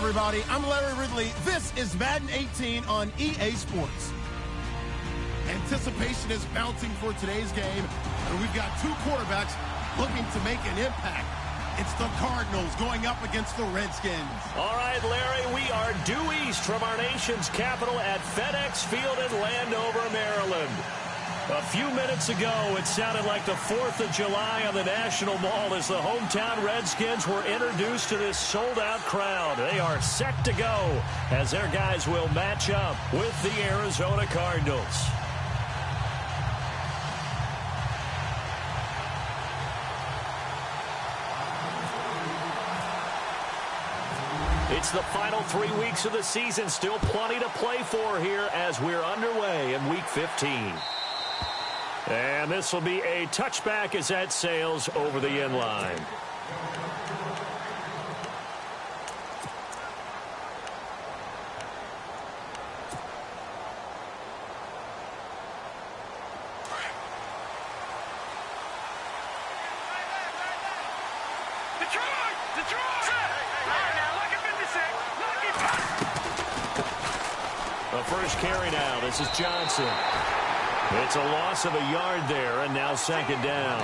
everybody. I'm Larry Ridley. This is Madden 18 on EA Sports. Anticipation is mounting for today's game, and we've got two quarterbacks looking to make an impact. It's the Cardinals going up against the Redskins. All right, Larry, we are due east from our nation's capital at FedEx Field in Landover, Maryland. A few minutes ago, it sounded like the 4th of July on the National Mall as the hometown Redskins were introduced to this sold-out crowd. They are set to go as their guys will match up with the Arizona Cardinals. It's the final 3 weeks of the season. Still plenty to play for here as we're underway in Week 15. And this will be a touchback as that sails over the end line. The first carry now. This is Johnson. It's a loss of a yard there, and now second down.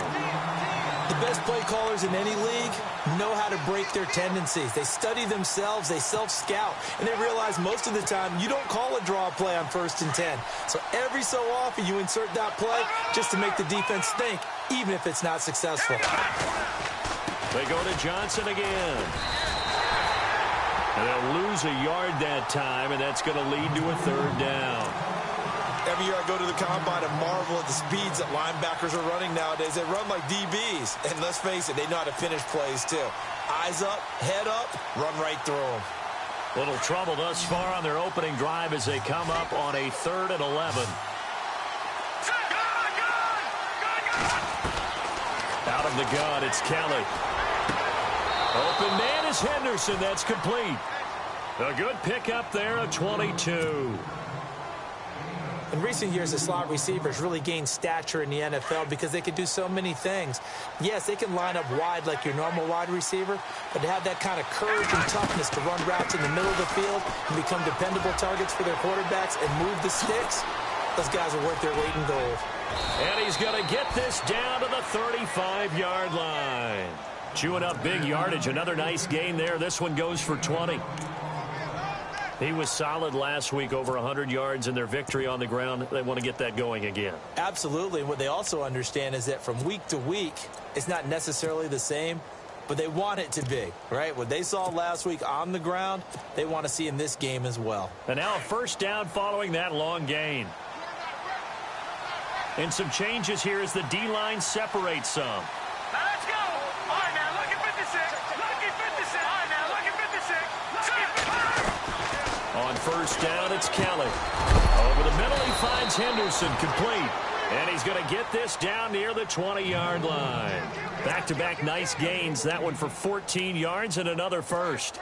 The best play callers in any league know how to break their tendencies. They study themselves, they self-scout, and they realize most of the time you don't call a draw play on 1st and 10. So every so often you insert that play just to make the defense think, even if it's not successful. They go to Johnson again. And they'll lose a yard that time, and that's going to lead to a 3rd down. Every year I go to the combine and marvel at the speeds that linebackers are running nowadays. They run like DBs. And let's face it, they know how to finish plays too. Eyes up, head up, run right through them. Little trouble thus far on their opening drive as they come up on a 3rd and 11. Out of the gun, it's Kelly. Open man is Henderson. That's complete. A good pickup there, a 22. In recent years, the slot receivers really gained stature in the NFL because they can do so many things. Yes, they can line up wide like your normal wide receiver, but to have that kind of courage and toughness to run routes in the middle of the field and become dependable targets for their quarterbacks and move the sticks, those guys are worth their weight in gold. And he's going to get this down to the 35-yard line. Chewing up big yardage. Another nice gain there. This one goes for 20. He was solid last week, over 100 yards in their victory on the ground. They want to get that going again. Absolutely. What they also understand is that from week to week, it's not necessarily the same, but they want it to be, right? What they saw last week on the ground, they want to see in this game as well. And now a 1st down following that long gain. And some changes here as the D-line separates some. Let's go. All right, now, look at 56. Look at 56. All right, now, look at 56. Look at 56. On 1st down, it's Kelly. Over the middle, he finds Henderson, complete. And he's going to get this down near the 20-yard line. Back-to-back nice gains. That one for 14 yards and another first.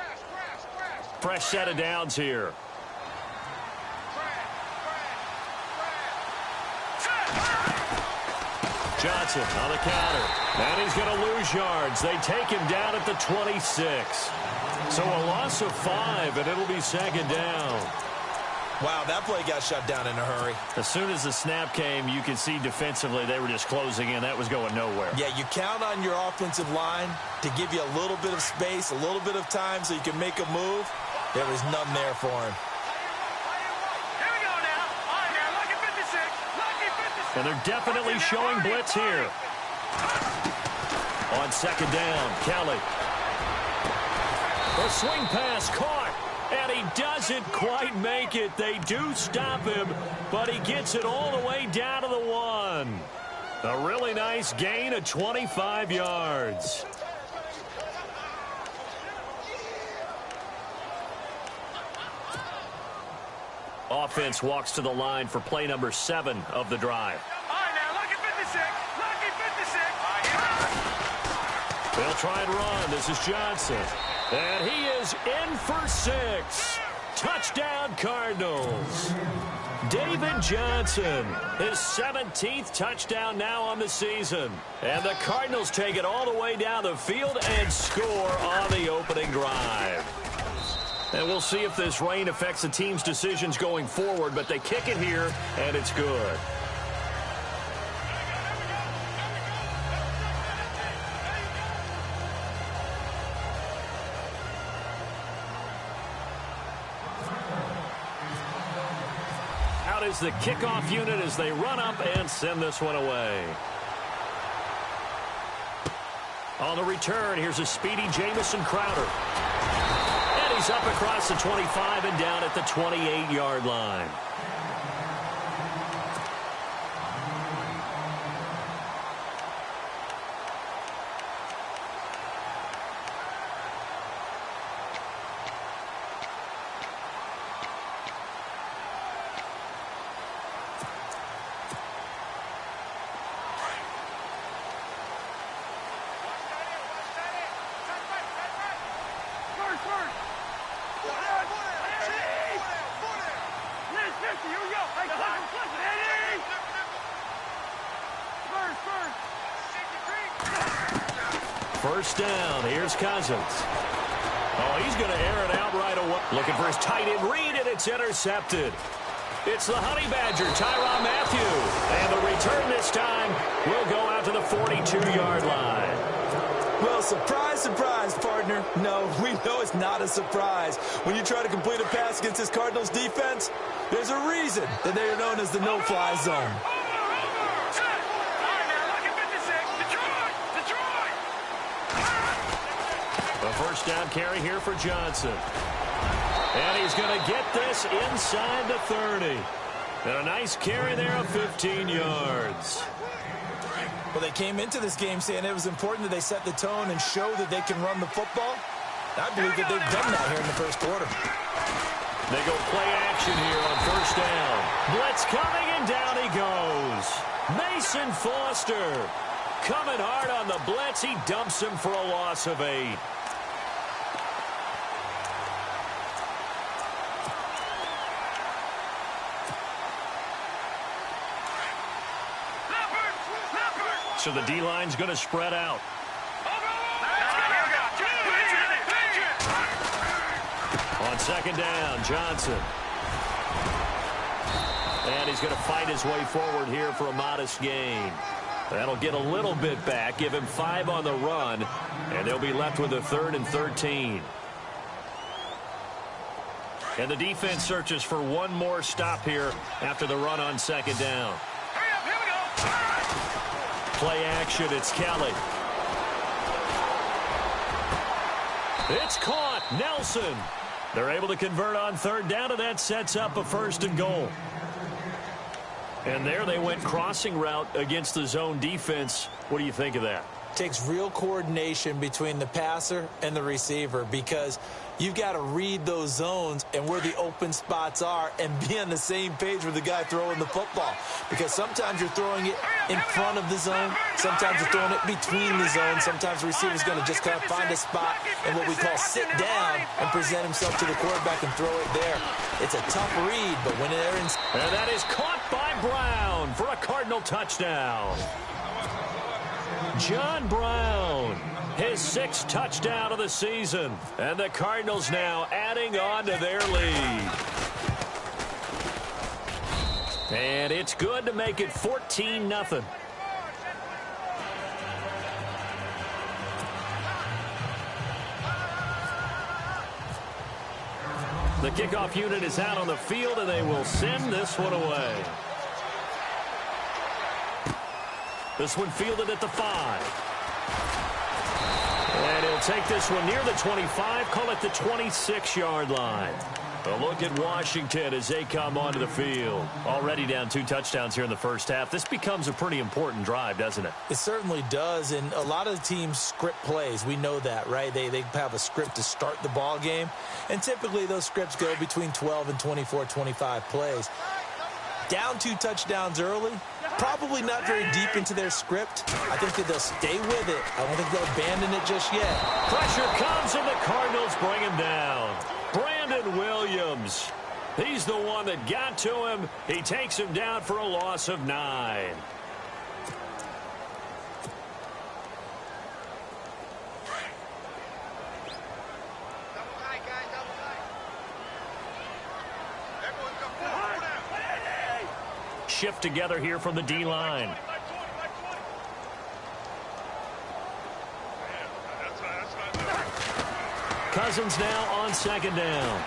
Fresh set of downs here. Johnson on the counter. And he's going to lose yards. They take him down at the 26. So a loss of 5, and it'll be second down. Wow, that play got shut down in a hurry. As soon as the snap came, you could see defensively they were just closing in. That was going nowhere. Yeah, you count on your offensive line to give you a little bit of space, a little bit of time so you can make a move. There was none there for him. Here we go now. All right, now, look at 56. Look at 56. And they're definitely showing blitz here. On second down, Kelly. The swing pass caught, and he doesn't quite make it. They do stop him, but he gets it all the way down to the 1. A really nice gain of 25 yards. Offense walks to the line for play number 7 of the drive. All right, now, look at 56. Look at 56. They'll try and run. This is Johnson. And he is in for 6. Touchdown, Cardinals. David Johnson, his 17th touchdown now on the season. And the Cardinals take it all the way down the field and score on the opening drive. And we'll see if this rain affects the team's decisions going forward, but they kick it here, and it's good. Out is the kickoff unit as they run up and send this one away. On the return, here's a speedy Jamison Crowder. And he's up across the 25 and down at the 28-yard line. First down. Here's Cousins. Oh, he's going to air it out right away. Looking for his tight end read, and it's intercepted. It's the Honey Badger, Tyrann Mathieu. And the return this time will go out to the 42-yard line. Well, surprise, surprise, partner. No, we know it's not a surprise. When you try to complete a pass against this Cardinals defense, there's a reason that they are known as the no-fly zone. A first down carry here for Johnson. And he's going to get this inside the 30. And a nice carry there of 15 yards. Well, they came into this game saying it was important that they set the tone and show that they can run the football. I believe that they've done that here in the first quarter. They go play action here on first down. Blitz coming, and down he goes. Mason Foster coming hard on the blitz. He dumps him for a loss of 8. So the D-line's going to spread out. On second down, Johnson. And he's going to fight his way forward here for a modest gain. That'll get a little bit back, give him 5 on the run, and they'll be left with a 3rd and 13. And the defense searches for one more stop here after the run on second down. Play action, it's Kelly. It's caught, Nelson. They're able to convert on third down, and that sets up a 1st and goal. And there they went crossing route against the zone defense. What do you think of that? Takes real coordination between the passer and the receiver, because you've got to read those zones and where the open spots are and be on the same page with the guy throwing the football. Because sometimes you're throwing it in front of the zone. Sometimes you're throwing it between the zones. Sometimes the receiver's going to just kind of find a spot and what we call sit down and present himself to the quarterback and throw it there. It's a tough read, but when they're in... And that is caught by Brown for a Cardinal touchdown. John Brown, his 6th touchdown of the season. And the Cardinals now adding on to their lead. And it's good to make it 14-0. The kickoff unit is out on the field, and they will send this one away. This one fielded at the 5. And he'll take this one near the 25, call it the 26-yard line. A look at Washington as they come onto the field. Already down 2 touchdowns here in the first half. This becomes a pretty important drive, doesn't it? It certainly does, and a lot of teams script plays. We know that, right? They have a script to start the ball game, and typically those scripts go between 12 and 24, 25 plays. Down 2 touchdowns early, probably not very deep into their script. I think that they'll stay with it. I don't think they'll abandon it just yet. Pressure comes, and the Cardinals bring him down. Brandon Williams. He's the one that got to him. He takes him down for a loss of 9. shift together here from the D-line. Cousins now on second down.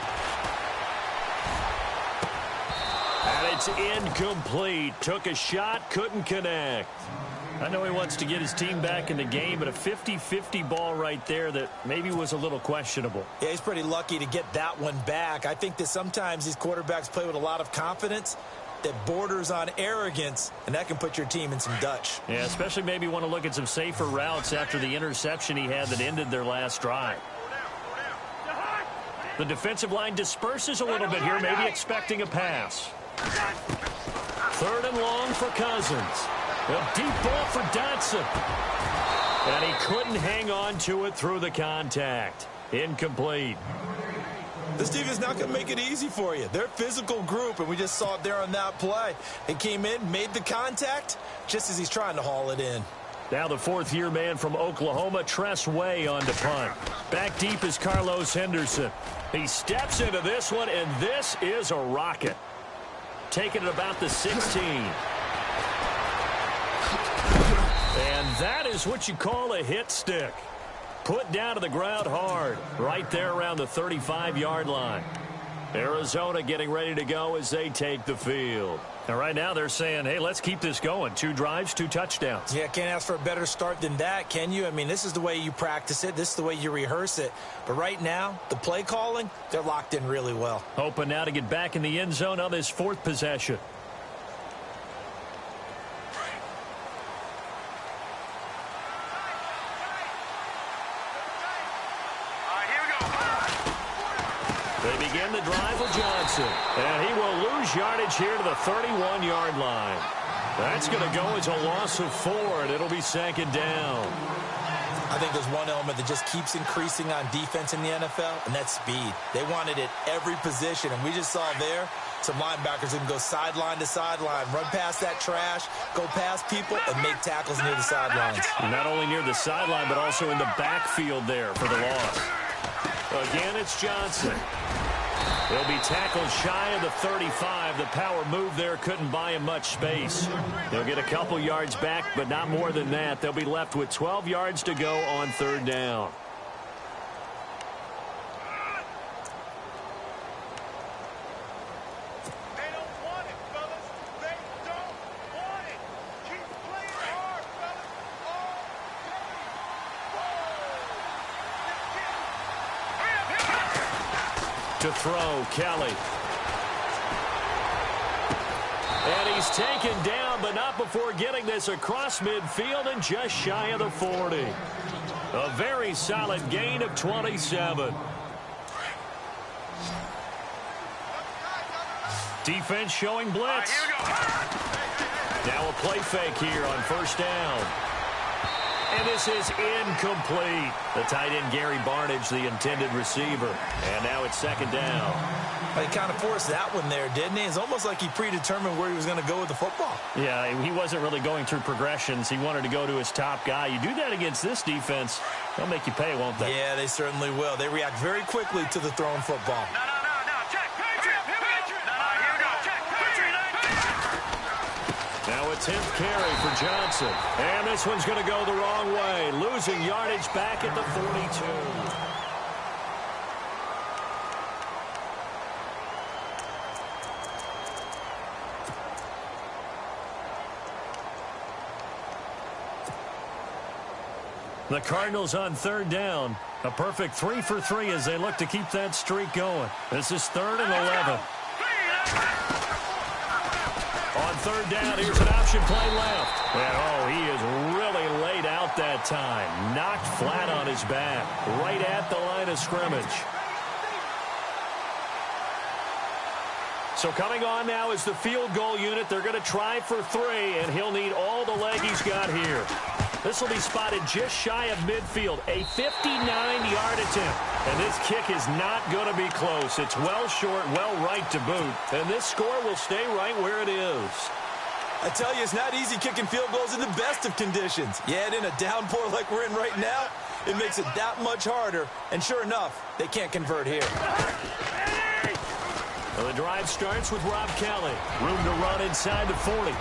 And it's incomplete. Took a shot, couldn't connect. I know he wants to get his team back in the game, but a 50-50 ball right there that maybe was a little questionable. Yeah, he's pretty lucky to get that one back. I think that sometimes these quarterbacks play with a lot of confidence that borders on arrogance, and that can put your team in some Dutch. Yeah, especially maybe want to look at some safer routes after the interception he had that ended their last drive. The defensive line disperses a little bit here, maybe expecting a pass. 3rd and long for Cousins. A deep ball for Dotson. And he couldn't hang on to it through the contact. Incomplete. This team is not going to make it easy for you. They're a physical group, and we just saw it there on that play. He came in, made the contact, just as he's trying to haul it in. Now the 4th-year man from Oklahoma, Tress Way, on to punt. Back deep is Carlos Henderson. He steps into this one, and this is a rocket. Taking it about the 16. And that is what you call a hit stick. Put down to the ground hard, right there around the 35-yard line. Arizona getting ready to go as they take the field. And right now they're saying, hey, let's keep this going. 2 drives, 2 touchdowns. Yeah, can't ask for a better start than that, can you? I mean, this is the way you practice it. This is the way you rehearse it. But right now, the play calling, they're locked in really well. Hoping now to get back in the end zone on this 4th possession. They begin the drive with Johnson. And he will lose yardage here to the 31-yard line. That's going to go as a loss of 4, and it'll be 2nd down. I think there's one element that just keeps increasing on defense in the NFL, and that's speed. They want it at every position, and we just saw there some linebackers who can go sideline to sideline, run past that trash, go past people, and make tackles near the sidelines. Not only near the sideline, but also in the backfield there for the loss. Again, it's Johnson. He'll be tackled shy of the 35. The power move there couldn't buy him much space. They'll get a couple yards back, but not more than that. They'll be left with 12 yards to go on 3rd down. To throw, Kelly. And he's taken down, but not before getting this across midfield and just shy of the 40. A very solid gain of 27. Defense showing blitz. Now a play fake here on 1st down. And this is incomplete. The tight end, Gary Barnidge, the intended receiver. And now it's 2nd down. He kind of forced that one there, didn't he? It's almost like he predetermined where he was going to go with the football. Yeah, he wasn't really going through progressions. He wanted to go to his top guy. You do that against this defense, they'll make you pay, won't they? Yeah, they certainly will. They react very quickly to the thrown football. Now a 10th carry for Johnson. And this one's going to go the wrong way. Losing yardage back at the 42. The Cardinals on 3rd down. A perfect 3 for 3 as they look to keep that streak going. This is 3rd and 11. On 3rd down, here's an option play left. And, oh, he is really laid out that time. Knocked flat on his back, right at the line of scrimmage. So coming on now is the field goal unit. They're going to try for 3, and he'll need all the leg he's got here. This will be spotted just shy of midfield, a 59-yard attempt. And this kick is not going to be close. It's well short, well right to boot. And this score will stay right where it is. I tell you, it's not easy kicking field goals in the best of conditions. Yet in a downpour like we're in right now, it makes it that much harder. And sure enough, they can't convert here. Well, the drive starts with Rob Kelly. Room to run inside the 40.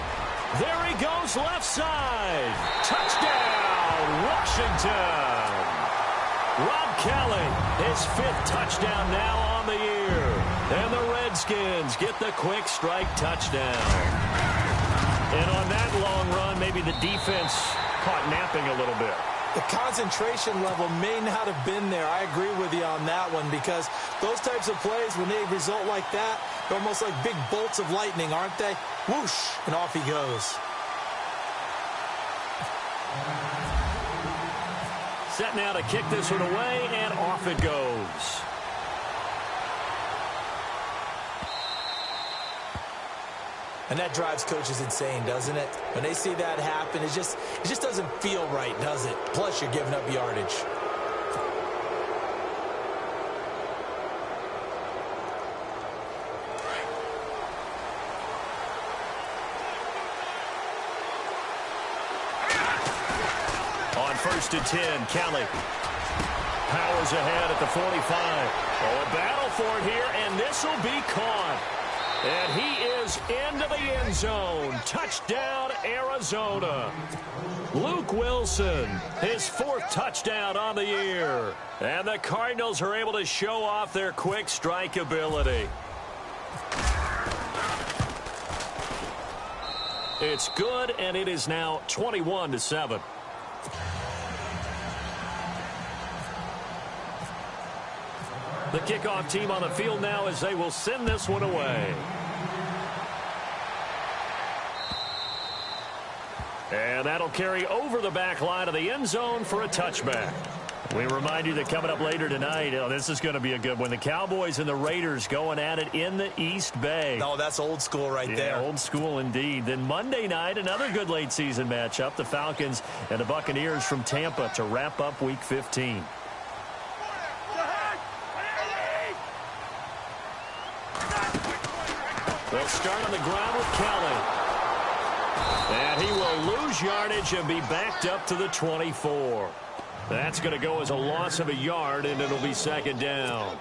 There he goes, left side. Touchdown, Washington. Rob Kelly, his 5th touchdown now on the year. And the Redskins get the quick strike touchdown. And on that long run, maybe the defense caught napping a little bit. The concentration level may not have been there. I agree with you on that one, because those types of plays, when they result like that, they're almost like big bolts of lightning, aren't they? Whoosh, and off he goes. Set now to kick this one away, and off it goes. And that drives coaches insane, doesn't it? When they see that happen, it just doesn't feel right, does it? Plus, you're giving up yardage. On 1st and 10, Kelly powers ahead at the 45. Oh, a battle for it here, and this will be caught. And he is into the end zone. Touchdown, Arizona. Luke Wilson, his 4th touchdown on the year. And the Cardinals are able to show off their quick strike ability. It's good, and it is now 21-7. The kickoff team on the field now as they will send this one away. And that'll carry over the back line of the end zone for a touchback. We remind you that coming up later tonight, this is going to be a good one. The Cowboys and the Raiders going at it in the East Bay. Oh, that's old school right there. Old school indeed. Then Monday night, another good late season matchup. The Falcons and the Buccaneers from Tampa to wrap up Week 15. They'll start on the ground with Kelly. And he will lose yardage and be backed up to the 24. That's going to go as a loss of a yard, and it'll be 2nd down.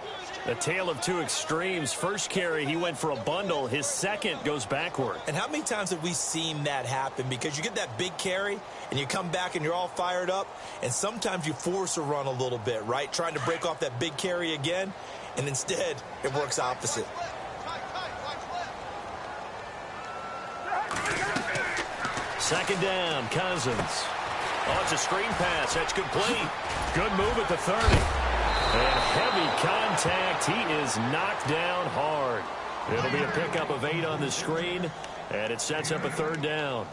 A tale of two extremes. First carry, he went for a bundle. His second goes backward. And how many times have we seen that happen? Because you get that big carry, and you come back and you're all fired up, and sometimes you force a run a little bit, right? Trying to break off that big carry again, and instead it works opposite. Second down, Cousins. Oh, it's a screen pass. That's complete. Good move at the 30. And heavy contact. He is knocked down hard. It'll be a pickup of 8 on the screen, and it sets up a 3rd down.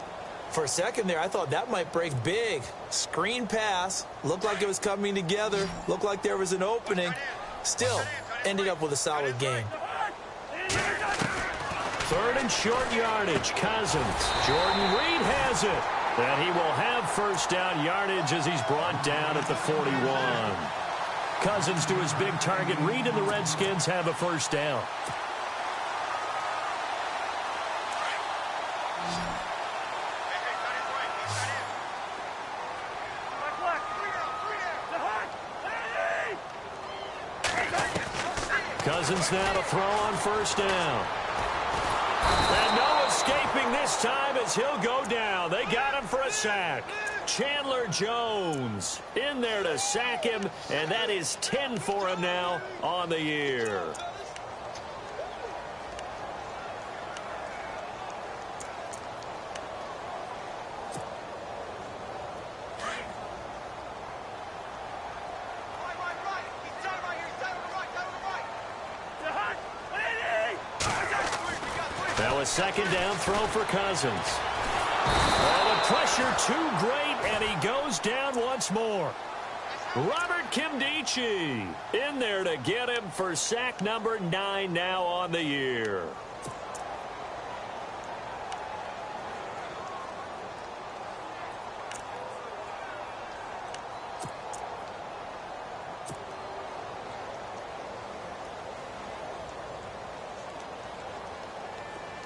For a second there, I thought that might break big. Screen pass. Looked like it was coming together. Looked like there was an opening. Still, ended up with a solid game. 3rd and short yardage. Cousins. Jordan Reed has it. And he will have 1st down yardage as he's brought down at the 41. Cousins to his big target. Reed and the Redskins have a 1st down. Cousins now to throw on 1st down. And no escaping this time as he'll go down. They got him for a sack. Chandler Jones in there to sack him, and that is 10 for him now on the year. Now a 2nd down throw for Cousins. Oh, the pressure too great, and he goes down once more. Robert Kimdichie in there to get him for sack number 9 now on the year.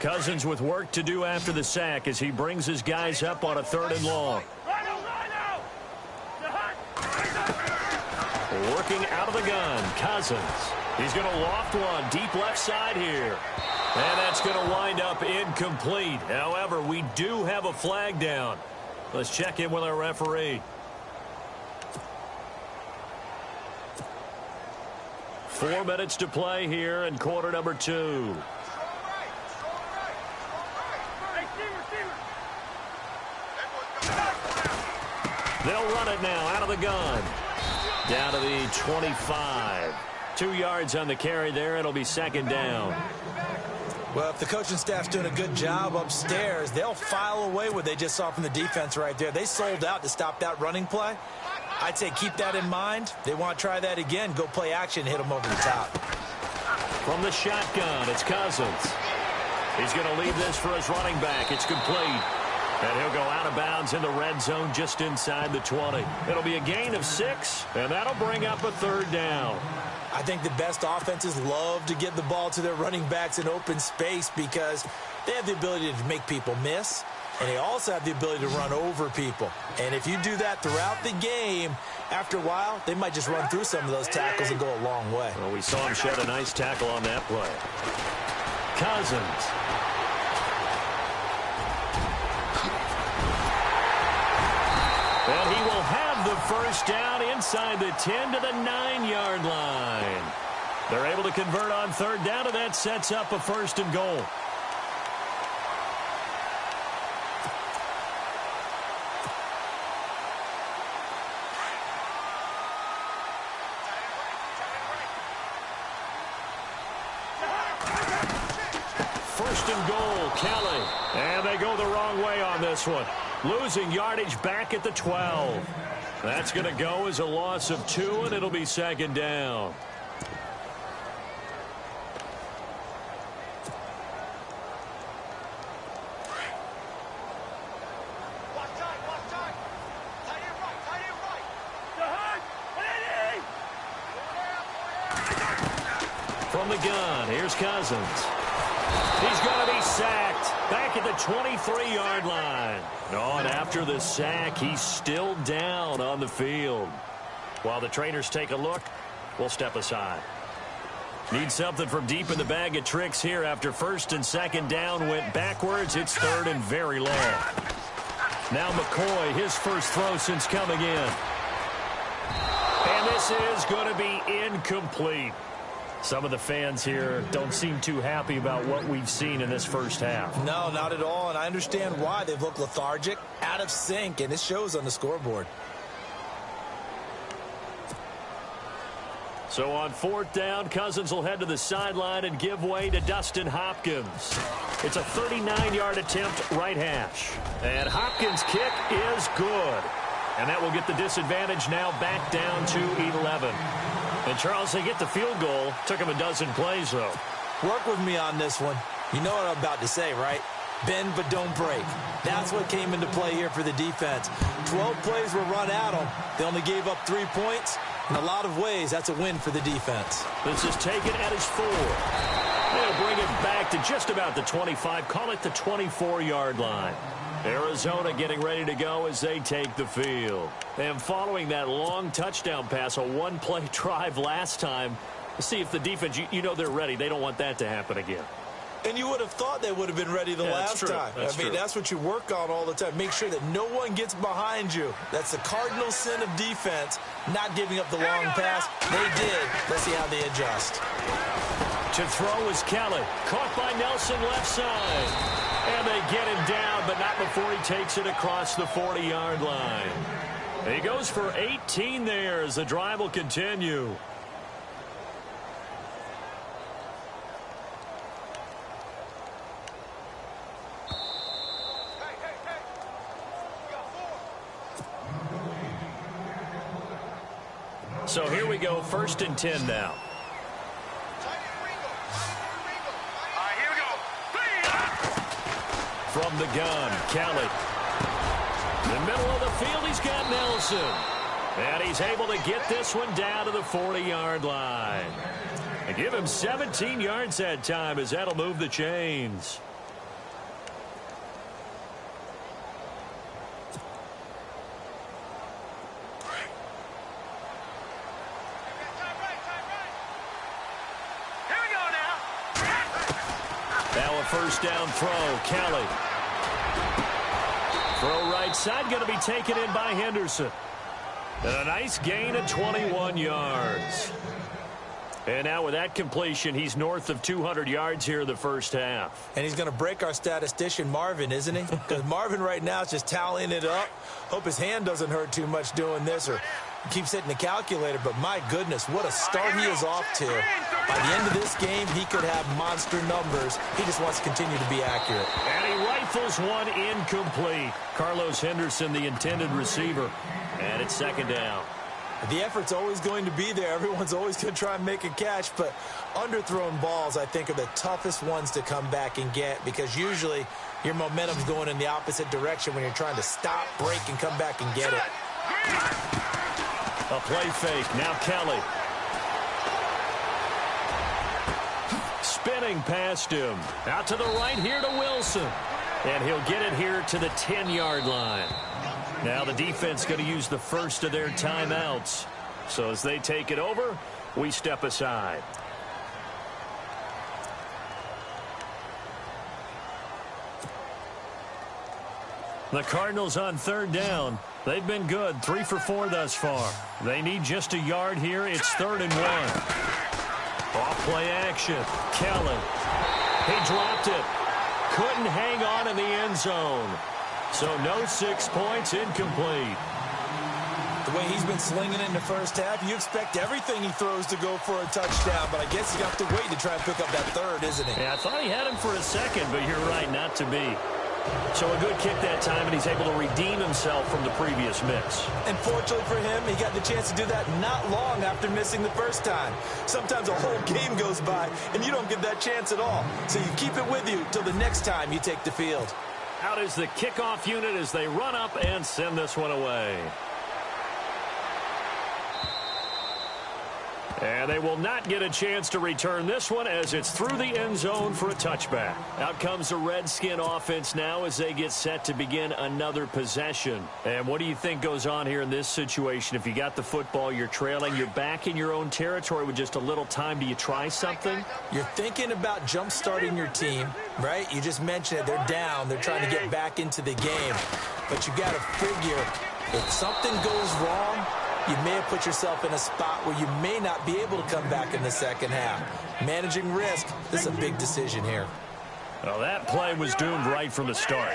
Cousins with work to do after the sack as he brings his guys up on a 3rd and long. Working out of the gun, Cousins. He's going to loft one deep left side here. And that's going to wind up incomplete. However, we do have a flag down. Let's check in with our referee. 4 minutes to play here in quarter number 2. They'll run it now out of the gun. Down to the 25. 2 yards on the carry there. It'll be second down. Well, if the coaching staff's doing a good job upstairs, they'll file away what they just saw from the defense right there. They sold out to stop that running play. I'd say keep that in mind. They want to try that again. Go play action, hit them over the top. From the shotgun, it's Cousins. He's going to leave this for his running back. It's complete. And he'll go out of bounds in the red zone just inside the 20. It'll be a gain of 6, and that'll bring up a third down. I think the best offenses love to get the ball to their running backs in open space because they have the ability to make people miss, and they also have the ability to run over people. And if you do that throughout the game, after a while, they might just run through some of those tackles and go a long way. Well, we saw him shed a nice tackle on that play. Cousins. And he will have the first down inside the 10 to the 9-yard line. They're able to convert on third down, and that sets up a first and goal. First and goal, Kelly. And they go the wrong way on this one. Losing yardage back at the 12. That's going to go as a loss of 2, and it'll be second down. From the gun, here's Cousins. He's going to be sacked back at the 23-yard line. Oh, and after the sack, he's still down on the field. While the trainers take a look, we'll step aside. Need something from deep in the bag of tricks here after first and second down went backwards. It's third and very long. Now McCoy, his first throw since coming in. And this is going to be incomplete. Some of the fans here don't seem too happy about what we've seen in this first half. No, not at all, and I understand why. They've looked lethargic, out of sync, and it shows on the scoreboard. So on fourth down, Cousins will head to the sideline and give way to Dustin Hopkins. It's a 39-yard attempt, right hash. And Hopkins' kick is good. And that will get the disadvantage now back down to 11. And, Charles, they get the field goal. Took him a dozen plays, though. Work with me on this one. You know what I'm about to say, right? Bend but don't break. That's what came into play here for the defense. 12 plays were run at them. They only gave up 3 points. In a lot of ways, that's a win for the defense. This is taken at his 4. They'll bring it back to just about the 25. Call it the 24-yard line. Arizona getting ready to go as they take the field. And following that long touchdown pass, a one-play drive last time, we'll see if the defense, you know they're ready. They don't want that to happen again. And you would have thought they would have been ready the last time. That's what you work on all the time. Make sure that no one gets behind you. That's the cardinal sin of defense, not giving up the long pass. They did. Let's see how they adjust. To throw is Kelly. Caught by Nelson left side. And they get him down, but not before he takes it across the 40-yard line. He goes for 18 there as the drive will continue. So here we go, first and 10 now. From the gun, Kelly. In the middle of the field, he's got Nelson. And he's able to get this one down to the 40-yard line. And give him 17 yards that time as that'll move the chains. first down throw. Kelly. Throw right side, going to be taken in by Henderson. And a nice gain of 21 yards. And now with that completion, he's north of 200 yards here in the first half. And he's going to break our statistician, Marvin, isn't he? Because Marvin right now is just tallying it up. Hope his hand doesn't hurt too much doing this, or keeps hitting the calculator. But my goodness, what a start he is off to. By the end of this game, he could have monster numbers. He just wants to continue to be accurate. And he rifles one incomplete. Carlos Henderson, the intended receiver. And it's second down. The effort's always going to be there. Everyone's always going to try and make a catch, but underthrown balls, I think, are the toughest ones to come back and get, because usually your momentum's going in the opposite direction when you're trying to stop, break, and come back and get it. A play fake. Now Kelly. Spinning past him. Out to the right here to Wilson. And he'll get it here to the 10-yard line. Now the defense going to use the first of their timeouts. So as they take it over, we step aside. The Cardinals on third down. They've been good, 3 for 4 thus far. They need just a yard here. It's 3rd and 1. Off play action. Kelly. He dropped it. Couldn't hang on in the end zone. So no 6 points, incomplete. The way he's been slinging it in the first half, you expect everything he throws to go for a touchdown, but I guess he's got to wait to try and pick up that third, isn't he? Yeah, I thought he had him for a second, but you're right, not to be. So a good kick that time, and he's able to redeem himself from the previous miss. And fortunately for him, he got the chance to do that not long after missing the first time. Sometimes a whole game goes by, and you don't get that chance at all. So you keep it with you till the next time you take the field. Out is the kickoff unit as they run up and send this one away. And they will not get a chance to return this one as it's through the end zone for a touchback. Out comes the Redskin offense now as they get set to begin another possession. And what do you think goes on here in this situation? If you got the football, you're trailing, you're back in your own territory with just a little time. Do you try something? You're thinking about jump-starting your team, right? You just mentioned it. They're down. They're trying to get back into the game. But you got to figure, if something goes wrong, you may have put yourself in a spot where you may not be able to come back in the second half. Managing risk, this is a big decision here. Well, that play was doomed right from the start.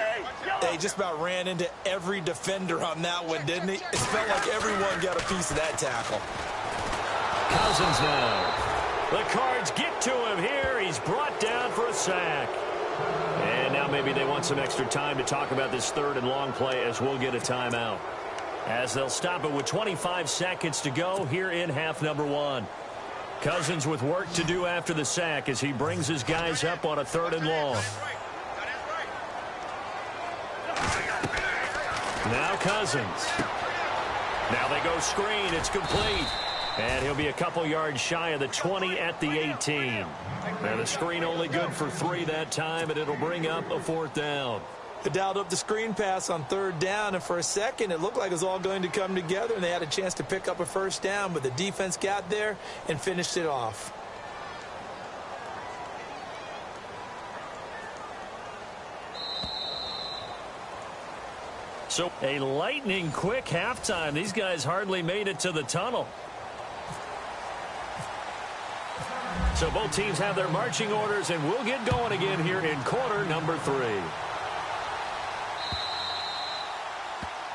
They just about ran into every defender on that one, didn't he? It felt like everyone got a piece of that tackle. Cousins now. The Cards get to him here. He's brought down for a sack. And now maybe they want some extra time to talk about this 3rd and long play as we'll get a timeout. As they'll stop it with 25 seconds to go here in half number 1. Cousins with work to do after the sack as he brings his guys up on a 3rd and long. Now Cousins. Now they go screen. It's complete. And he'll be a couple yards shy of the 20 at the 18. And the screen only good for 3 that time, and it'll bring up a 4th down. They dialed up the screen pass on 3rd down, and for a second it looked like it was all going to come together, and they had a chance to pick up a 1st down, but the defense got there and finished it off. So a lightning quick halftime. These guys hardly made it to the tunnel. So both teams have their marching orders, and we'll get going again here in quarter number 3.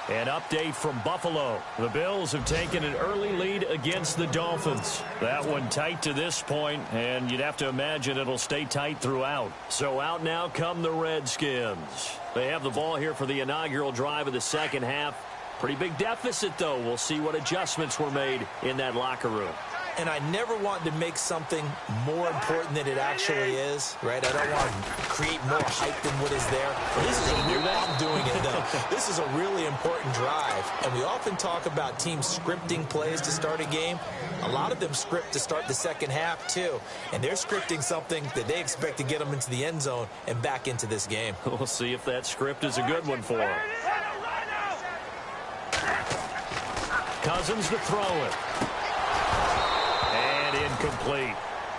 An update from Buffalo. The Bills have taken an early lead against the Dolphins. That one tight to this point, and you'd have to imagine it'll stay tight throughout. So out now come the Redskins. They have the ball here for the inaugural drive of the second half. Pretty big deficit, though. We'll see what adjustments were made in that locker room. And I never want to make something more important than it actually is, right? I don't want to create more hype than what is there. I'm doing it, though. This is a really important drive, and we often talk about teams scripting plays to start a game. A lot of them script to start the second half, too, and they're scripting something that they expect to get them into the end zone and back into this game. We'll see if that script is a good one for them. Cousins to throw it. Incomplete.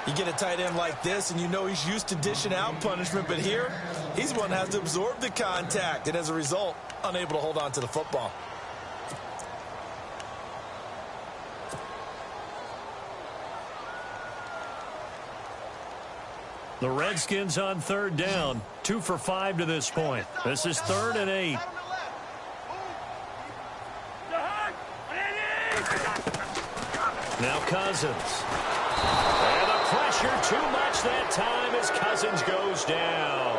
You get a tight end like this, and you know he's used to dishing out punishment, but here, he's the one that has to absorb the contact, and as a result, unable to hold on to the football. The Redskins on third down, 2 for 5 to this point. This is 3rd and 8. Now Cousins. And the pressure too much that time as Cousins goes down.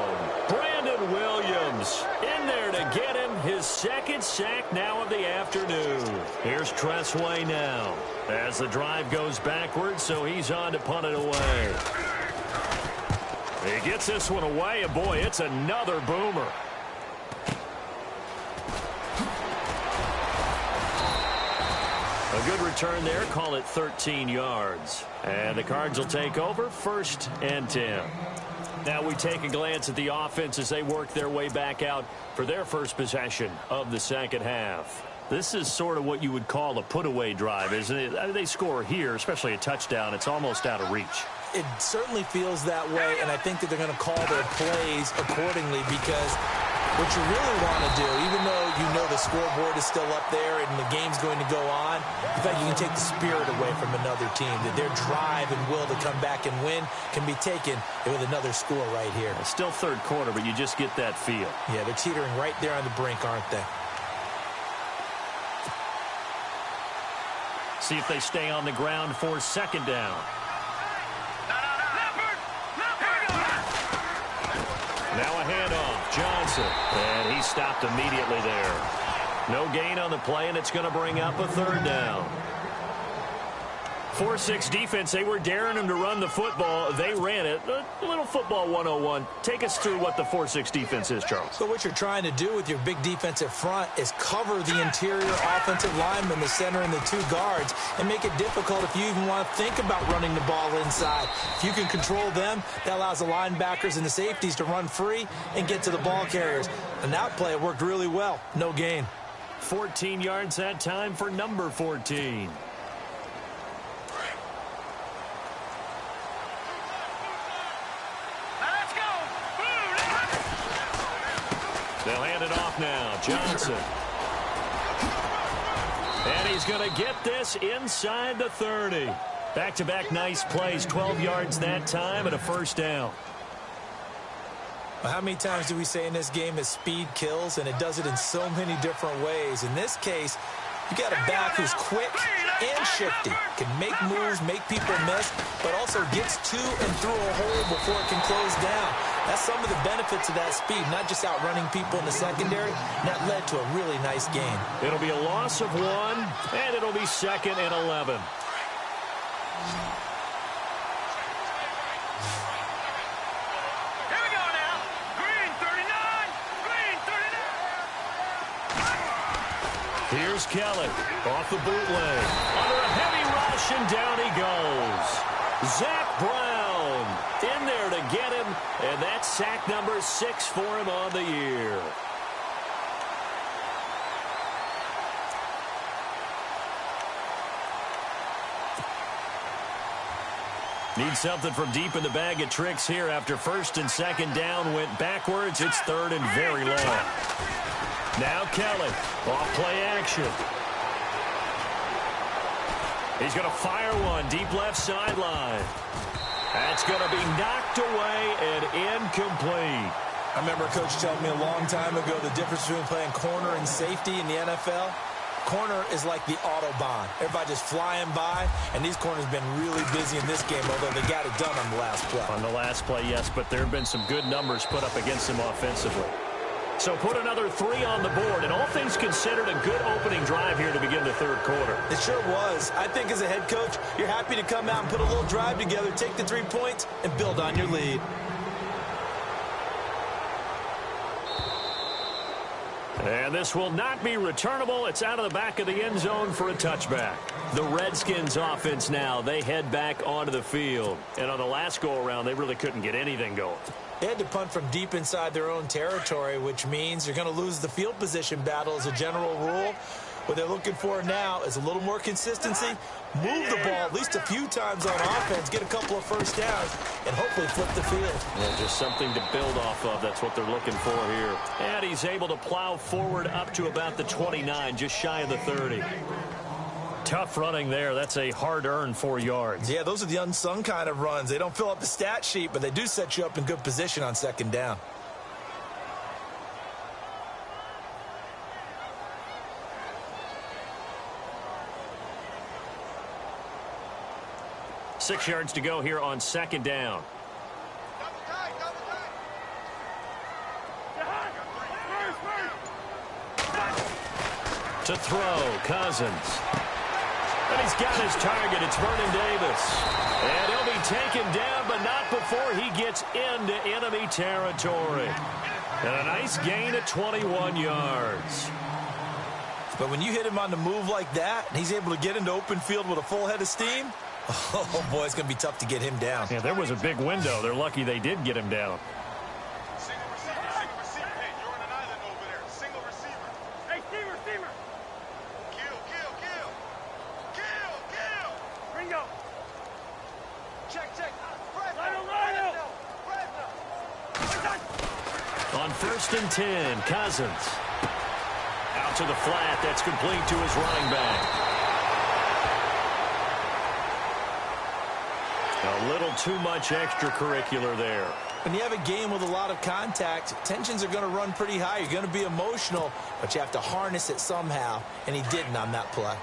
Brandon Williams in there to get him his 2nd sack now of the afternoon. Here's Tressway now as the drive goes backwards, so he's on to punt it away. He gets this one away, and boy, it's another boomer. A good return there, call it 13 yards. And the Cards will take over, 1st and 10. Now we take a glance at the offense as they work their way back out for their first possession of the second half. This is sort of what you would call a put-away drive, isn't it? I mean, they score here, especially a touchdown. It's almost out of reach. It certainly feels that way, and I think that they're going to call their plays accordingly because what you really want to do, even though you know the scoreboard is still up there and the game's going to go on, in fact, you can take the spirit away from another team, that their drive and will to come back and win can be taken with another score right here. It's still third quarter, but you just get that feel. Yeah, they're teetering right there on the brink, aren't they? See if they stay on the ground for 2nd down. Now a handoff, Johnson, and he stopped immediately there. No gain on the play, and it's going to bring up a 3rd down. 4-6 defense, they were daring him to run the football. They ran it. A little football 101. Take us through what the 4-6 defense is, Charles. So what you're trying to do with your big defensive front is cover the interior offensive lineman, the center, and the 2 guards, and make it difficult if you even want to think about running the ball inside. If you can control them, that allows the linebackers and the safeties to run free and get to the ball carriers. And that play worked really well. No gain. 14 yards that time for number 14. They'll hand it off now. Johnson. And he's going to get this inside the 30. Back-to-back nice plays. 12 yards that time and a 1st down. Well, how many times do we say in this game that speed kills, and it does it in so many different ways. In this case, you got a back who's quick and shifty, can make moves, make people miss, but also gets to and through a hole before it can close down. That's some of the benefits of that speed, not just outrunning people in the secondary. And that led to a really nice game. It'll be a loss of 1, and it'll be 2nd and 11. Here we go now. Green 39. Green 39. Here's Kelly off the bootleg. Under a heavy rush, and down he goes. Zach Brown in there to get him, and that's sack number 6 for him on the year. Need something from deep in the bag of tricks here after 1st and 2nd down went backwards. It's 3rd and very long. Now Kelly, off play action. He's going to fire one deep left sideline. That's going to be knocked away and incomplete. I remember a coach telling me a long time ago the difference between playing corner and safety in the NFL. Corner is like the Autobahn. Everybody just flying by, and these corners have been really busy in this game, although they got it done on the last play. On the last play, yes, but there have been some good numbers put up against them offensively. So put another 3 on the board, and all things considered, a good opening drive here to begin the 3rd quarter. It sure was. I think as a head coach, you're happy to come out and put a little drive together, take the 3 points, and build on your lead. And this will not be returnable. It's out of the back of the end zone for a touchback. The Redskins offense now, they head back onto the field. And on the last go-around, they really couldn't get anything going. They had to punt from deep inside their own territory, which means you're going to lose the field position battle as a general rule. What they're looking for now is a little more consistency, move the ball at least a few times on offense, get a couple of first downs, and hopefully flip the field. Yeah, just something to build off of. That's what they're looking for here. And he's able to plow forward up to about the 29, just shy of the 30. Tough running there. That's a hard-earned 4 yards. Yeah, those are the unsung kind of runs. They don't fill up the stat sheet, but they do set you up in good position on second down. Six yards to go here on second down. To throw, Cousins. And he's got his target. It's Vernon Davis. And he'll be taken down, but not before he gets into enemy territory. And a nice gain of 21 yards. But when you hit him on the move like that, and he's able to get into open field with a full head of steam, oh, boy, it's going to be tough to get him down. Yeah, there was a big window. They're lucky they did get him down. Single receiver. Hey, you're on an island over there. Single receiver. Hey, receiver. Kill. Ringo. Check. On 1st and 10, Cousins. Out to the flat. That's complete to his running back. A little too much extracurricular there. When you have a game with a lot of contact, tensions are going to run pretty high. You're going to be emotional, but you have to harness it somehow, and he didn't on that play.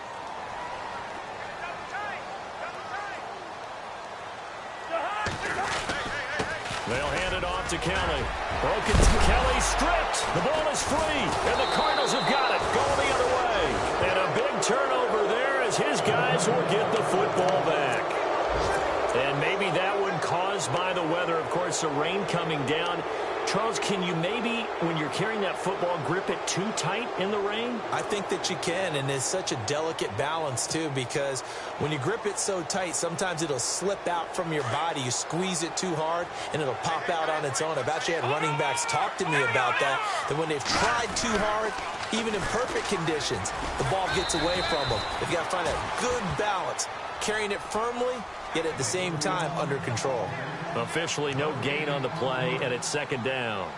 They'll hand it off to Kelly. Broken to Kelly, stripped. The ball is free, and the Cardinals have got it. Going the other way. And a big turnover there as his guys will get the football back. And maybe that one caused by the weather. Of course, the rain coming down. Charles, can you maybe, when you're carrying that football, grip it too tight in the rain? I think that you can, and it's such a delicate balance, too, because when you grip it so tight, sometimes it'll slip out from your body. You squeeze it too hard, and it'll pop out on its own. I've actually had running backs talk to me about that when they've tried too hard, even in perfect conditions, the ball gets away from them. They've got to find that good balance, carrying it firmly, yet at the same time under control. Officially no gain on the play, and it's second down.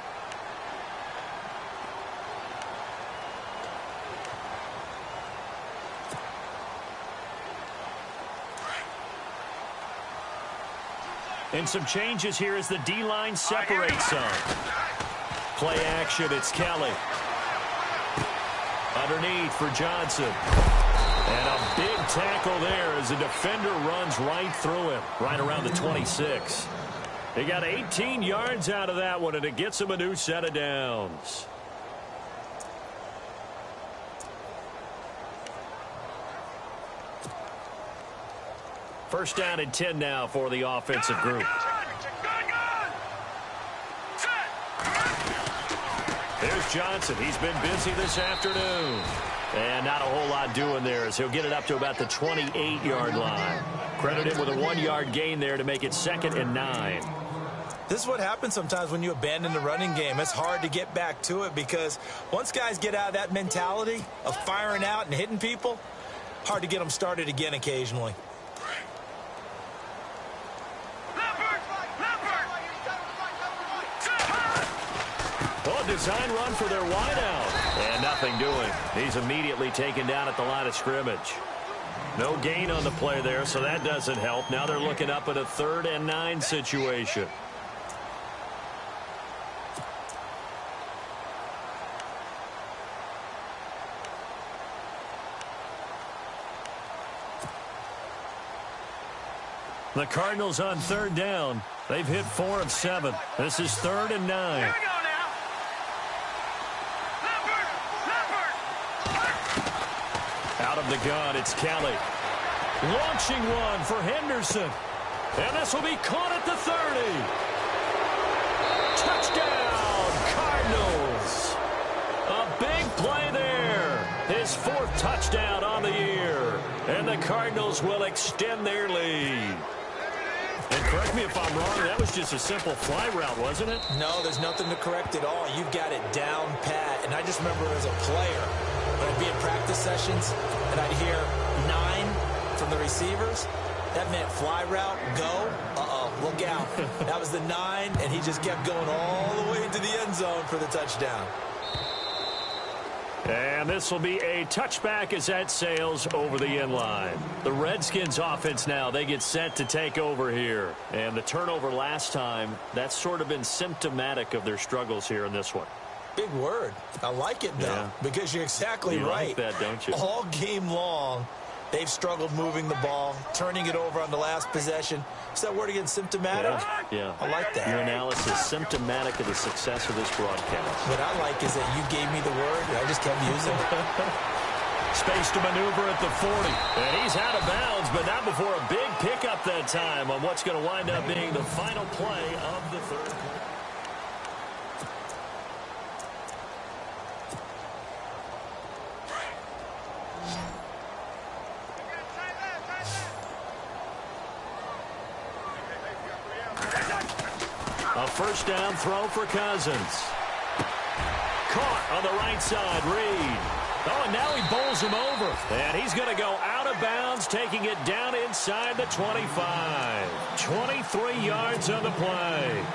And some changes here as the D-line separates some. Play action, it's Kelly. Underneath for Johnson. And a big tackle there as the defender runs right through him, right around the 26. He got 18 yards out of that one, and it gets him a new set of downs. First down and 10 now for the offensive group. There's Johnson. He's been busy this afternoon. And not a whole lot doing there as he'll get it up to about the 28-yard line. Credit him with a 1-yard gain there to make it 2nd and 9. This is what happens sometimes when you abandon the running game. It's hard to get back to it because once guys get out of that mentality of firing out and hitting people, hard to get them started again occasionally. Oh, design run for their wideout. And nothing doing. He's immediately taken down at the line of scrimmage. No gain on the play there, so that doesn't help. Now they're looking up at a 3rd and 9 situation. The Cardinals on 3rd down. They've hit 4 of 7. This is 3rd and 9. Out of the gun, it's Kelly. Launching one for Henderson. And this will be caught at the 30. Touchdown, Cardinals. A big play there. His 4th touchdown on the year. And the Cardinals will extend their lead. And correct me if I'm wrong, that was just a simple fly route, wasn't it? No, there's nothing to correct at all. You've got it down pat. And I just remember as a player, When I'd be in practice sessions and I'd hear 9 from the receivers, that meant fly route, go. Look out. That was the 9, and he just kept going all the way into the end zone for the touchdown. And this will be a touchback as that sails over the end line. The Redskins offense now, they get set to take over here. And the turnover last time, that's sort of been symptomatic of their struggles here in this one. Big word. I like it, though, because you're exactly right. You like that, don't you? All game long, they've struggled moving the ball, turning it over on the last possession. Is that word again, symptomatic? Yeah. I like that. Your analysis, symptomatic of the success of this broadcast. What I like is that you gave me the word, and I just kept using it. Space to maneuver at the 40. And he's out of bounds, but not before a big pickup that time on what's going to wind up being the final play of the third quarter. A first down throw for Cousins. Caught on the right side, Reed. Oh, and now he bowls him over. And he's going to go out of bounds, taking it down inside the 25. 23 yards on the play.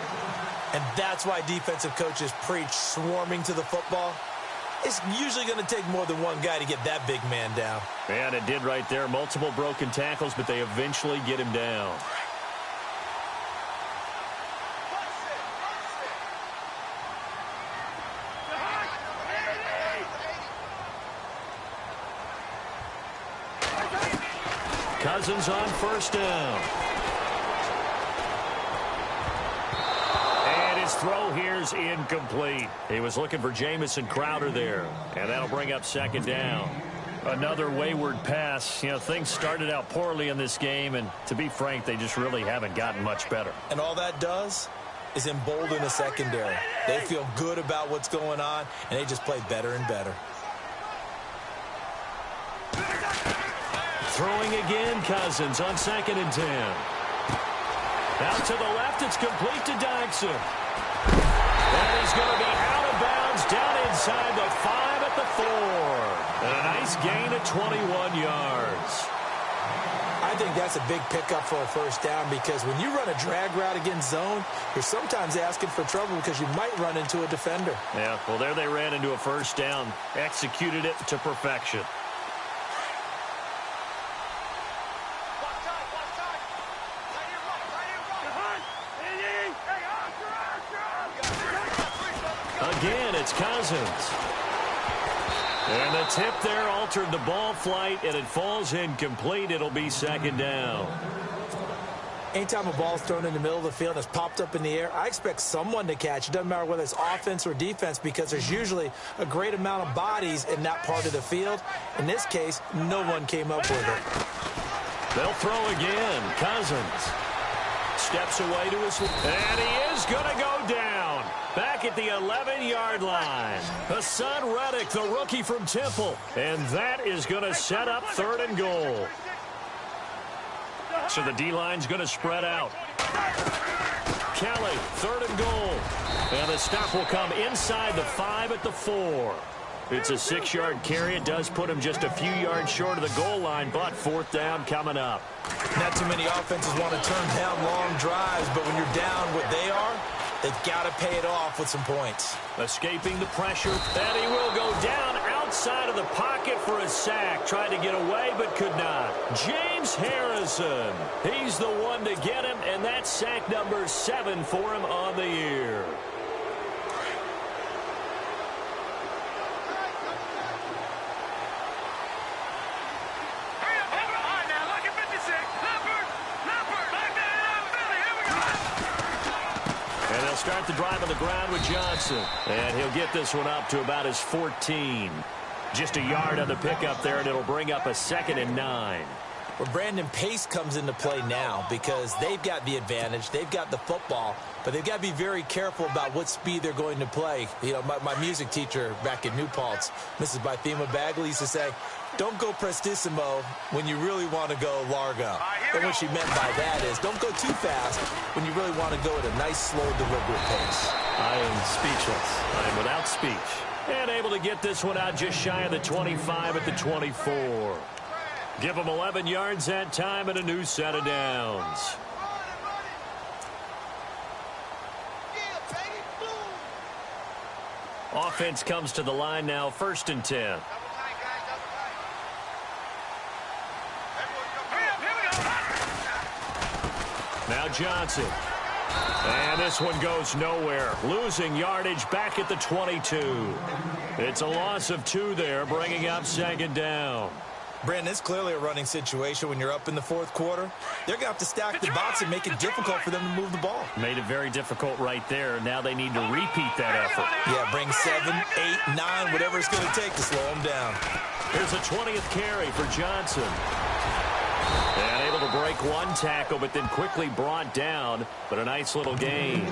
And that's why defensive coaches preach swarming to the football. It's usually going to take more than one guy to get that big man down. And it did right there. Multiple broken tackles, but they eventually get him down. Cousins on first down. And his throw here's incomplete. He was looking for Jamison Crowder there. And that'll bring up second down. Another wayward pass. You know, things started out poorly in this game, and to be frank, they just really haven't gotten much better. And all that does is embolden the secondary. They feel good about what's going on, and they just play better and better. Throwing again, Cousins on 2nd and 10. Out to the left, it's complete to Dykson. And he's going to be out of bounds down inside the 5 at the 4. And a nice gain of 21 yards. I think that's a big pickup for a first down because when you run a drag route against zone, you're sometimes asking for trouble because you might run into a defender. Yeah, well, there they ran into a first down, executed it to perfection. Again, it's Cousins. And the tip there altered the ball flight, and it falls incomplete. It'll be second down. Anytime a ball's thrown in the middle of the field and it's popped up in the air, I expect someone to catch. It doesn't matter whether it's offense or defense because there's usually a great amount of bodies in that part of the field. In this case, no one came up with it. They'll throw again. Cousins steps away to his left. And he is going to go down. Back at the 11-yard line. Hassan Reddick, the rookie from Temple. And that is going to set up 3rd and goal. So the D-line's going to spread out. Kelly, 3rd and goal. And the stop will come inside the 5 at the 4. It's a 6-yard carry. It does put him just a few yards short of the goal line, but 4th down coming up. Not too many offenses want to turn down long drives, but when you're down what they are, they've got to pay it off with some points. Escaping the pressure, and he will go down outside of the pocket for a sack. Tried to get away, but could not. James Harrison, he's the one to get him, and that's sack number 7 for him on the year. Start the drive on the ground with Johnson. And he'll get this one up to about his 14. Just a yard on the pickup there, and it'll bring up a 2nd and 9. Well, Brandon, pace comes into play now because they've got the advantage. They've got the football, but they've got to be very careful about what speed they're going to play. You know, my music teacher back in New Paltz, Mrs. Bythema Bagley, used to say, don't go prestissimo when you really want to go largo. And what she meant by that is don't go too fast when you really want to go at a nice, slow, deliberate pace. I am speechless. I am without speech. And able to get this one out just shy of the 25 at the 24. Give them 11 yards that time and a new set of downs. Offense comes to the line now, 1st and 10. Now Johnson. And this one goes nowhere. Losing yardage back at the 22. It's a loss of 2 there, bringing up 2nd down. Brandon, it's clearly a running situation when you're up in the 4th quarter. They're going to have to stack the box and make it difficult for them to move the ball. Made it very difficult right there. Now they need to repeat that effort. Yeah, bring 7, 8, 9, whatever it's going to take to slow them down. Here's a 20th carry for Johnson. And able to break 1 tackle, but then quickly brought down. But a nice little gain.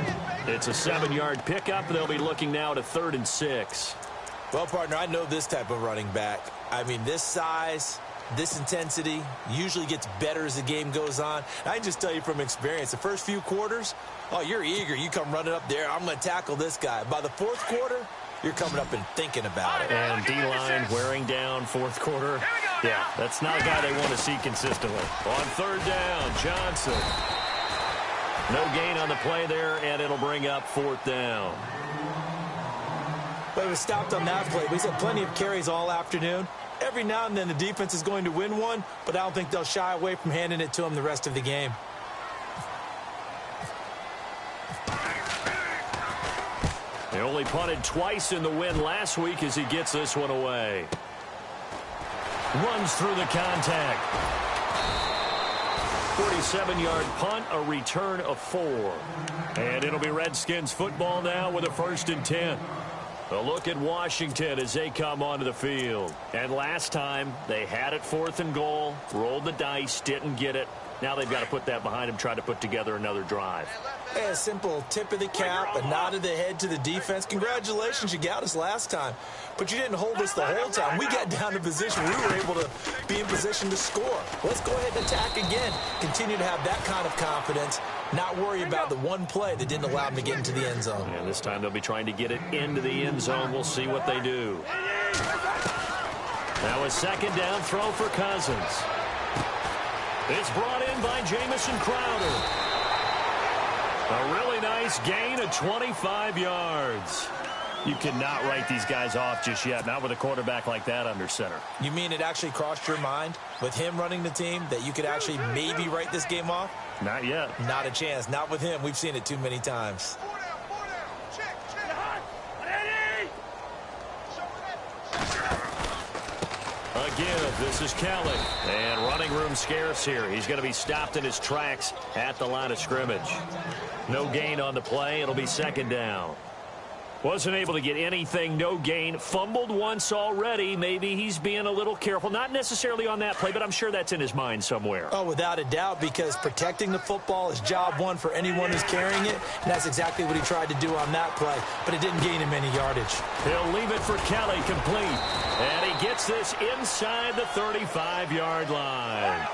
It's a 7-yard pickup. They'll be looking now to 3rd and 6. Well, partner, I know this type of running back. I mean, this size, this intensity usually gets better as the game goes on. I can just tell you from experience, the first few quarters, oh, you're eager. You come running up there, I'm going to tackle this guy. By the 4th quarter, you're coming up and thinking about it. And D-line wearing down 4th quarter. Yeah, that's not a guy they want to see consistently. On 3rd down, Johnson. No gain on the play there, and it'll bring up 4th down. Well, he was stopped on that play, but he's had plenty of carries all afternoon. Every now and then the defense is going to win one, but I don't think they'll shy away from handing it to him the rest of the game. They only punted twice in the win last week as he gets this one away. Runs through the contact. 47-yard punt, a return of 4. And it'll be Redskins football now with a 1st and 10. A look at Washington as they come onto the field. And last time, they had it 4th and goal, rolled the dice, didn't get it. Now they've got to put that behind them, try to put together another drive. Hey, a simple tip of the cap, a nod of the head to the defense. Congratulations, you got us last time. But you didn't hold us the whole time. We got down to position. We were able to be in position to score. Let's go ahead and attack again. Continue to have that kind of confidence. Not worry about the one play that didn't allow them to get into the end zone. And this time they'll be trying to get it into the end zone. We'll see what they do. Now a 2nd down throw for Cousins. It's brought in by Jamison Crowder. A really nice gain of 25 yards. You cannot write these guys off just yet, not with a quarterback like that under center. You mean it actually crossed your mind with him running the team that you could actually maybe write this game off? Not yet. Not a chance. Not with him. We've seen it too many times. Again, this is Kelly. And running room scarce here. He's going to be stopped in his tracks at the line of scrimmage. No gain on the play. It'll be 2nd down. Wasn't able to get anything, no gain. Fumbled once already. Maybe he's being a little careful. Not necessarily on that play, but I'm sure that's in his mind somewhere. Oh, without a doubt, because protecting the football is job one for anyone who's carrying it, and that's exactly what he tried to do on that play, but it didn't gain him any yardage. He'll leave it for Kelly, complete. And he gets this inside the 35-yard line.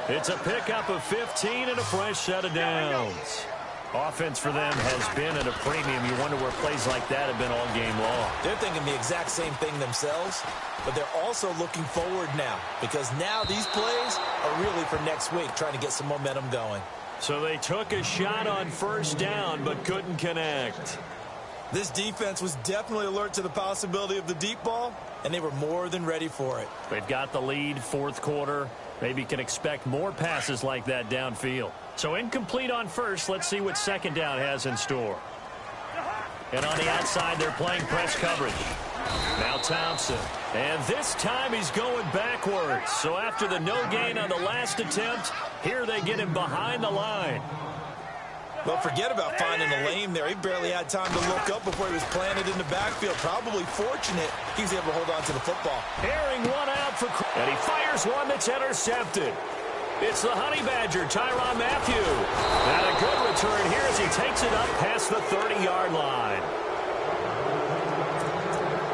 It's a pickup of 15 and a fresh set of downs. Offense for them has been at a premium. You wonder where plays like that have been all game long. They're thinking the exact same thing themselves, but they're also looking forward now because now these plays are really for next week, trying to get some momentum going. So they took a shot on 1st down but couldn't connect. This defense was definitely alert to the possibility of the deep ball, and they were more than ready for it. They've got the lead, 4th quarter. Maybe can expect more passes like that downfield. So incomplete on 1st. Let's see what 2nd down has in store. And on the outside, they're playing press coverage. Now Thompson. And this time he's going backwards. So after the no gain on the last attempt, here they get him behind the line. Well, forget about finding a lane there. He barely had time to look up before he was planted in the backfield. Probably fortunate he was able to hold on to the football. Airing one out for... And he fires one that's intercepted. It's the Honey Badger, Tyrann Mathieu. And a good return here as he takes it up past the 30-yard line.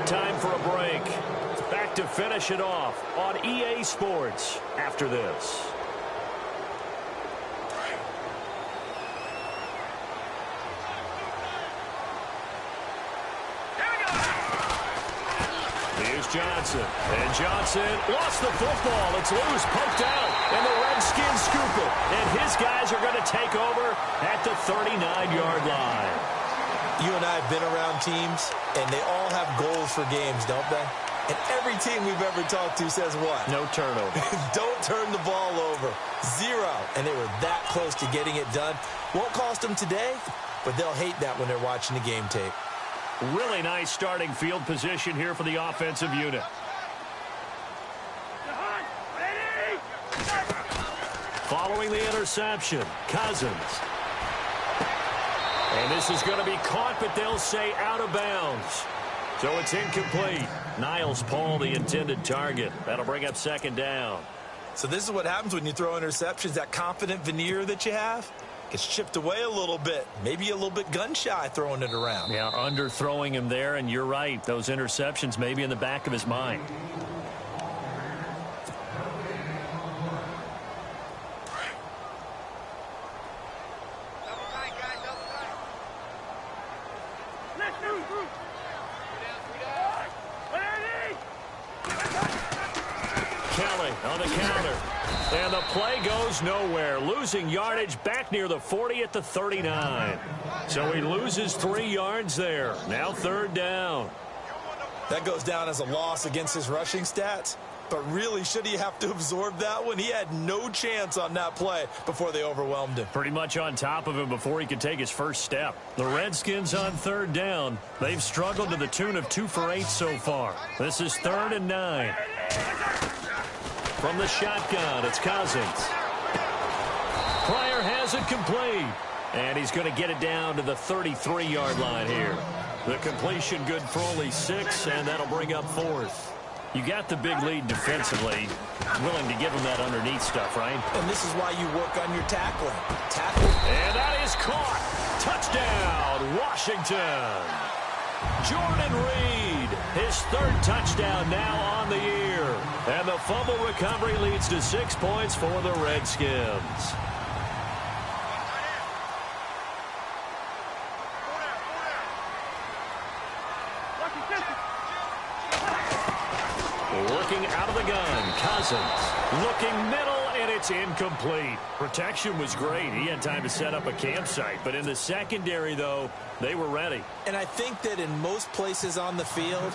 Time for a break. Back to finish it off on EA Sports after this. Johnson. And Johnson lost the football. It's loose, poked out, and the Redskins scoop it. And his guys are going to take over at the 39-yard line. You and I have been around teams, and they all have goals for games, don't they? And every team we've ever talked to says what? No turnover. Don't turn the ball over. 0. And they were that close to getting it done. Won't cost them today, but they'll hate that when they're watching the game tape. Really nice starting field position here for the offensive unit. Following the interception, Cousins. And this is going to be caught, but they'll say out of bounds. So it's incomplete. Niles Paul, the intended target. That'll bring up second down. So this is what happens when you throw interceptions. That confident veneer that you have gets chipped away a little bit. Maybe a little bit gun-shy throwing it around. Yeah, underthrowing him there, and you're right. Those interceptions may be in the back of his mind. Kelly on the counter. And the play goes nowhere. Losing yardage back near the 40 at the 39. So he loses 3 yards there. Now third down. That goes down as a loss against his rushing stats. But really, should he have to absorb that one? He had no chance on that play before they overwhelmed him. Pretty much on top of him before he could take his first step. The Redskins on third down. They've struggled to the tune of 2 for 8 so far. This is 3rd and 9. From the shotgun, it's Cousins. Pryor has it complete. And he's going to get it down to the 33-yard line here. The completion good for only 6, and that'll bring up 4th. You got the big lead defensively. Willing to give him that underneath stuff, right? And this is why you work on your tackling. And that is caught. Touchdown, Washington. Jordan Reed, his 3rd touchdown now on the year. And the fumble recovery leads to 6 points for the Redskins. Looking out of the gun, Cousins. Looking middle, and it's incomplete. Protection was great. He had time to set up a campsite. But in the secondary, though, they were ready. And I think that in most places on the field,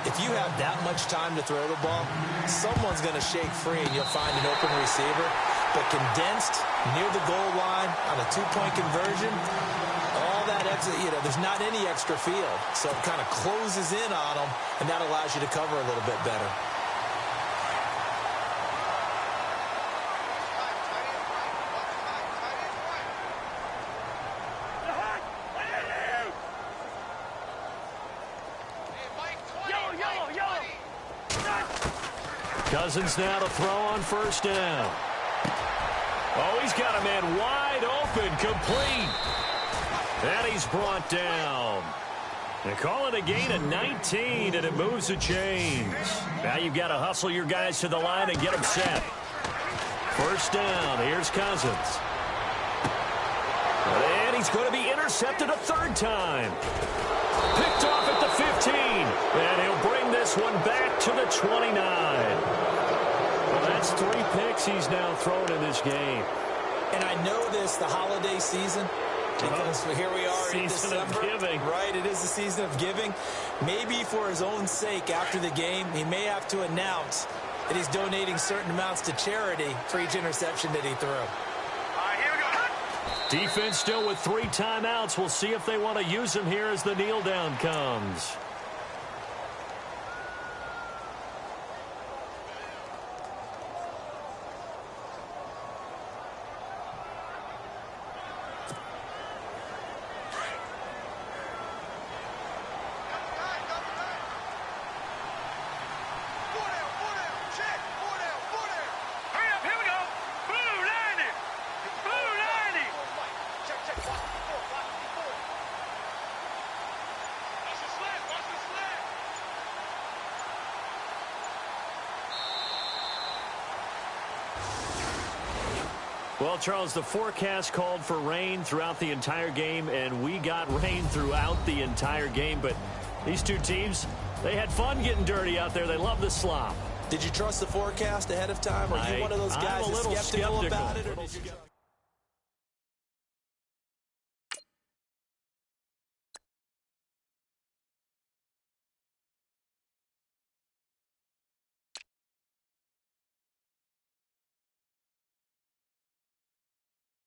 if you have that much time to throw the ball, someone's going to shake free and you'll find an open receiver. But condensed, near the goal line, on a 2-point conversion, all that extra, there's not any extra field. So it kind of closes in on them, and that allows you to cover a little bit better. Cousins now to throw on first down. Oh, he's got a man wide open, complete. And he's brought down. They call it a gain of 19, and it moves the chains. Now you've got to hustle your guys to the line and get them set. First down, here's Cousins. And he's going to be intercepted a 3rd time. Picked off at the 15, and he'll bring this one back to the 29. Well, that's 3 picks he's now thrown in this game. And I know this, the holiday season, because here we are in December. Season of giving. Right, it is the season of giving. Maybe for his own sake after the game, he may have to announce that he's donating certain amounts to charity for each interception that he threw. Defense still with 3 timeouts. We'll see if they want to use them here as the kneel down comes. Well, Charles, the forecast called for rain throughout the entire game, and we got rain throughout the entire game. But These two teams, they had fun getting dirty out there. They love the slop. Did you trust the forecast ahead of time? Or are you one of those guys I'm a little skeptical skeptical about it? Or did you